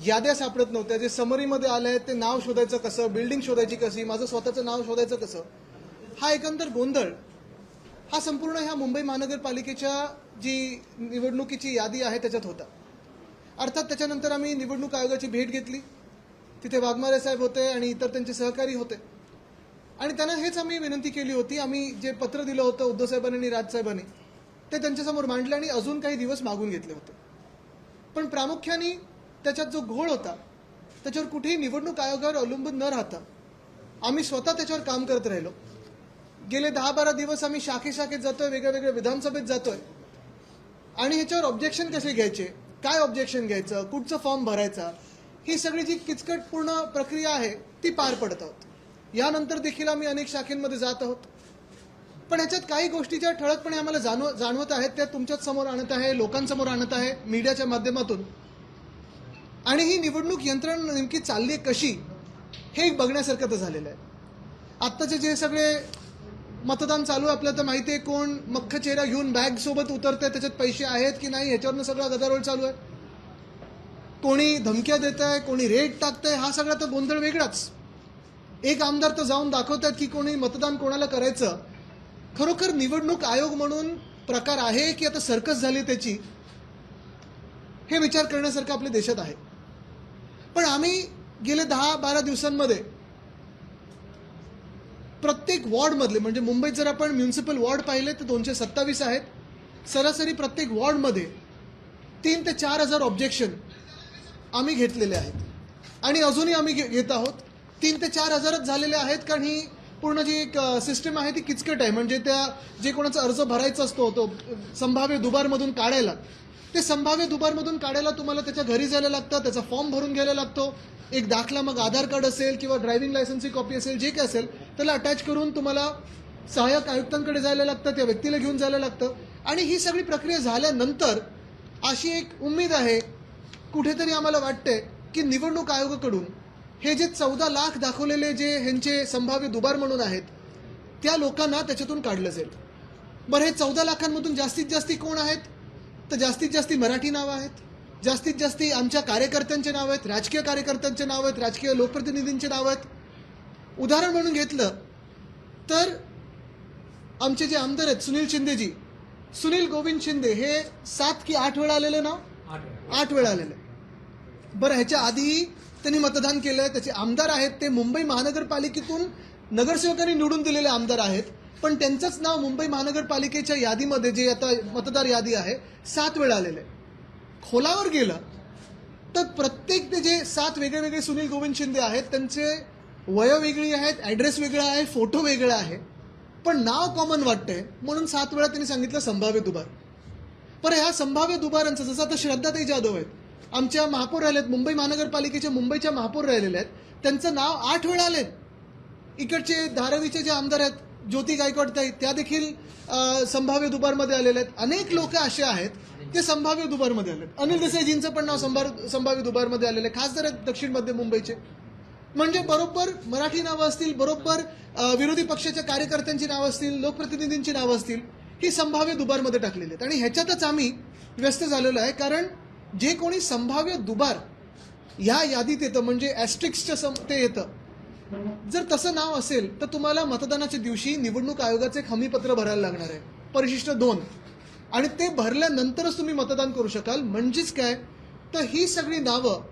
याद्या सापडत नव्हत्या. जे समरीमध्ये आले आहेत ते नाव शोधायचं कसं, बिल्डिंग शोधायची कशी, माझं स्वतःचं नाव शोधायचं कसं, हा एकंदर गोंधळ हा संपूर्ण ह्या मुंबई महानगरपालिकेच्या जी निवडणुकीची यादी आहे त्याच्यात होता. अर्थात त्याच्यानंतर आम्ही निवडणूक आयोगाची भेट घेतली. तिथे वाघमारे साहेब होते आणि इतर त्यांचे सहकारी होते आणि त्यांना हेच आम्ही विनंती केली होती. आम्ही जे पत्र दिलं होतं उद्धव साहेबांनी आणि राजसाहेबांनी ते त्यांच्यासमोर मांडलं आणि अजून काही दिवस मागून घेतले होते. पण प्रामुख्याने त्याच्यात जो घोळ होता त्याच्यावर कुठेही निवडणूक आयोगावर अवलंबून न राहता आम्ही स्वतः त्याच्यावर काम करत राहिलो. गेले 10-12 दिवस आम्ही शाखेशाखेत जातोय, वेगळ्या वेगळ्या विधानसभेत जातोय आणि ह्याच्यावर ऑब्जेक्शन कसे घ्यायचे, काय ऑब्जेक्शन घ्यायचं, कुठचं फॉर्म भरायचा, ही सगळी जी किचकटपूर्ण प्रक्रिया आहे ती पार पडत आहोत. यानंतर देखील आम्ही अनेक शाखेंमध्ये जात आहोत. पण ह्याच्यात काही गोष्टी ज्या ठळकपणे आम्हाला जाणवत आहेत त्या तुमच्याच समोर आणत आहे, लोकांसमोर आणत आहे, मीडियाच्या माध्यमातून. आणि ही निवडणूक यंत्रणा नेमकी चालली कशी हे बघण्यासारखं तर झालेलं आहे. आत्ताचे जे सगळे मतदान चालू आहे आपल्याला तर माहिती आहे, कोण मख्ख चेहरा घेऊन बॅग सोबत उतरतंय, त्याच्यात पैसे आहेत की नाही ह्याच्यावरनं सगळा गदारोळ चालू आहे. कोणी धमक्या देत आहे, कोणी रेट टाकतंय, हा सगळा तर गोंधळ वेगळाच. एक आमदार तर जाऊन दाखवतात की कोणी मतदान कोणाला करायचं. खरोखर निवडणूक आयोग म्हणून प्रकार आहे की आता सर्कस झाली त्याची, हे विचार करण्यासारखं आपल्या देशात आहे. पण आम्ही गेले 10-12 दिवसांमध्ये प्रत्येक वॉर्डमधले, म्हणजे मुंबईत जर आपण म्युनिसिपल वॉर्ड पाहिले तर 227 आहेत. सरासरी प्रत्येक वॉर्डमध्ये 3,000 ते 4,000 ऑब्जेक्शन आम्ही घेतलेले आहेत आणि अजूनही आम्ही घेत आहोत. 3,000 ते 4,000च झालेले आहेत कारण ही पूर्ण जी एक सिस्टम आहे ती किचकट आहे. म्हणजे त्या जे कोणाचा अर्ज भरायचा असतो तो संभाव्य दुबारमधून काढायला, ते संभाव्य दुबारमधून काढायला तुम्हाला त्याच्या घरी जायला लागतं, त्याचा फॉर्म भरून घ्यायला लागतो, एक दाखला, मग आधार कार्ड असेल किंवा ड्रायव्हिंग लायसन्सची कॉपी असेल, जे काय असेल त्याला अटॅच करून तुम्हाला सहाय्यक आयुक्तांकडे जायला लागतं, त्या व्यक्तीला घेऊन जायला लागतं. आणि ही सगळी प्रक्रिया झाल्यानंतर अशी एक उम्मीद आहे, कुठेतरी आम्हाला वाटतंय की निवडणूक आयोगाकडून हे जे 14 लाख दाखवलेले जे ह्यांचे संभाव्य दुबार म्हणून आहेत त्या लोकांना त्याच्यातून काढलं जाईल. बरं, हे 14 लाखांमधून जास्तीत जास्ती कोण आहेत तर जास्तीत जास्ती मराठी नावं आहेत, जास्तीत जास्ती आमच्या कार्यकर्त्यांचे नाव आहेत, राजकीय कार्यकर्त्यांचे नाव आहेत, राजकीय लोकप्रतिनिधींचे नाव आहेत. उदाहरण म्हणून घेतलं तर आमचे जे आमदार आहेत सुनील शिंदेजी, सुनील गोविंद शिंदे हे 7 की 8 वेळा आलेले ना, 8 वेळा आलेले. बरं, ह्याच्या आधी त्यांनी मतदान केलंय, त्याचे आमदार आहेत ते मुंबई महानगरपालिकेतून नगरसेवकांनी निवडून दिलेले आमदार आहेत, पण त्यांचंच नाव मुंबई महानगरपालिकेच्या यादीमध्ये जे आता मतदार यादी आहे 7 वेळा आलेले. खोलावर गेलं तर प्रत्येक ते जे 7 वेगळे वेगळे सुनील गोविंद शिंदे आहेत त्यांचे वय वेगळी आहेत, ॲड्रेस वेगळा आहे, फोटो वेगळा आहे, पण नाव कॉमन वाटतंय म्हणून 7 वेळा त्यांनी सांगितलं संभाव्य दुबार. पण ह्या संभाव्य दुबारांचं, जसं आता श्रद्धाताई जाधव आहेत, आमच्या महापौर राहिलेत, मुंबई महानगरपालिकेच्या मुंबईच्या महापौर राहिलेले आहेत, त्यांचं नाव 8 वेळा आलेत. इकडचे धारावीचे जे आमदार आहेत ज्योती गायकवाड ताई, त्या देखील संभाव्य दुबारमध्ये आलेले आहेत. अनेक लोक असे आहेत ते संभाव्य दुबारमध्ये आले. अनिल देसाईजींचं पण नाव संभाव्य दुबारमध्ये आलेलं आहे. खासदार आहेत दक्षिण मध्य मुंबईचे. म्हणजे बरोबर मराठी नावं असतील, बरोबर विरोधी पक्षाच्या कार्यकर्त्यांची नावं असतील, लोकप्रतिनिधींची नावं असतील, ही संभाव्य दुबारमध्ये टाकलेली आहेत. आणि ह्याच्यातच आम्ही व्यस्त झालेलो आहे, कारण जे कोणी संभाव्य दुबार ह्या यादीत येतं, म्हणजे ॲस्ट्रिक्सच्या ते येतं, जर तसं नाव असेल तर तुम्हाला मतदानाच्या दिवशी निवडणूक आयोगाचे एक हमीपत्र भरायला लागणार आहे, परिशिष्ट 2, आणि ते भरल्यानंतरच तुम्ही मतदान करू शकाल. म्हणजेच काय तर ही सगळी नावं